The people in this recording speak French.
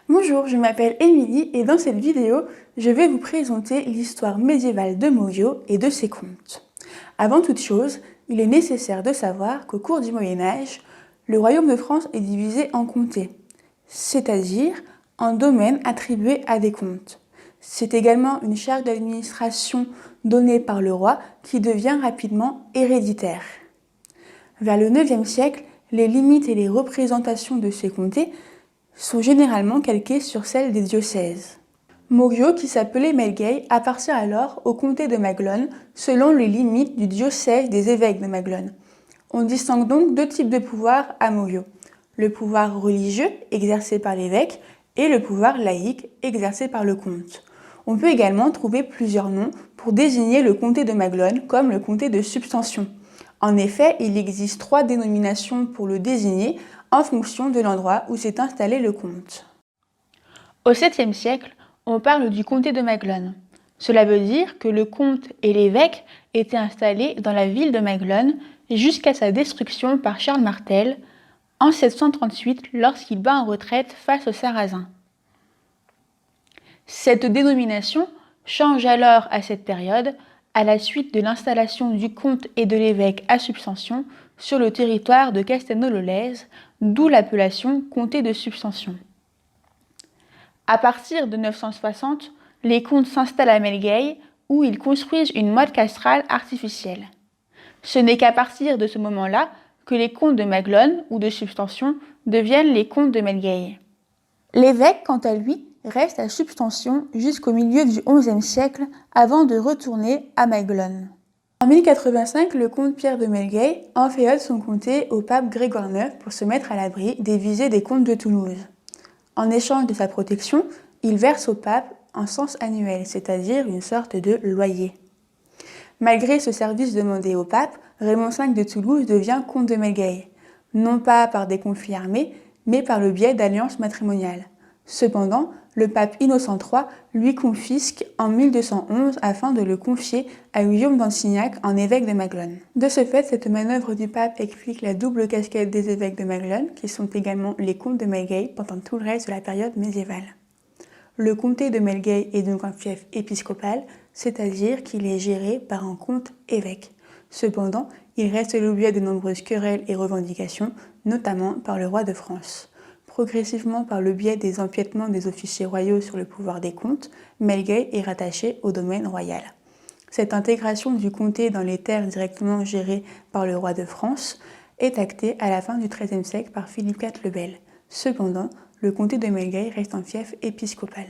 Bonjour, je m'appelle Émilie et dans cette vidéo, je vais vous présenter l'histoire médiévale de Morio et de ses contes. Avant toute chose, il est nécessaire de savoir qu'au cours du Moyen-Âge, le royaume de France est divisé en comtés, c'est-à-dire en domaines attribués à des comtes. C'est également une charge d'administration donnée par le roi qui devient rapidement héréditaire. Vers le IXe siècle, les limites et les représentations de ces comtés sont généralement calquées sur celles des diocèses. Morio, qui s'appelait Melgey, appartient alors au comté de Maglone selon les limites du diocèse des évêques de Maglone. On distingue donc deux types de pouvoirs à Morio. Le pouvoir religieux, exercé par l'évêque, et le pouvoir laïque, exercé par le comte. On peut également trouver plusieurs noms pour désigner le comté de Maglone, comme le comté de Substantion. En effet, il existe 3 dénominations pour le désigner en fonction de l'endroit où s'est installé le comte. Au 7e siècle, on parle du comté de Maglone. Cela veut dire que le comte et l'évêque étaient installés dans la ville de Maglone jusqu'à sa destruction par Charles Martel en 738 lorsqu'il bat en retraite face aux Sarrasins. Cette dénomination change alors à cette période à la suite de l'installation du comte et de l'évêque à Substantion sur le territoire de Castelnau-le-Lez, d'où l'appellation comté de Substantion. À partir de 960, les comtes s'installent à Melgey, où ils construisent une motte castrale artificielle. Ce n'est qu'à partir de ce moment-là que les comtes de Maglone ou de Substantion deviennent les comtes de Melgey. L'évêque, quant à lui, reste à Substantion jusqu'au milieu du XIe siècle avant de retourner à Maglone. En 1085, le comte Pierre de Melgey inféode son comté au pape Grégoire IX pour se mettre à l'abri des visées des comtes de Toulouse. En échange de sa protection, il verse au pape un cens annuel, c'est-à-dire une sorte de loyer. Malgré ce service demandé au pape, Raymond V de Toulouse devient comte de Melgey, non pas par des conflits armés, mais par le biais d'alliances matrimoniales. Cependant, le pape Innocent III lui confisque en 1211 afin de le confier à Guillaume d'Ansignac, un évêque de Maglone. De ce fait, cette manœuvre du pape explique la double casquette des évêques de Maglone, qui sont également les comtes de Melgey pendant tout le reste de la période médiévale. Le comté de Melgey est donc un fief épiscopal, c'est-à-dire qu'il est géré par un comte-évêque. Cependant, il reste l'objet de nombreuses querelles et revendications, notamment par le roi de France. Progressivement, par le biais des empiètements des officiers royaux sur le pouvoir des comtes, Melgey est rattaché au domaine royal. Cette intégration du comté dans les terres directement gérées par le roi de France est actée à la fin du XIIIe siècle par Philippe IV le Bel. Cependant, le comté de Melgey reste un fief épiscopal.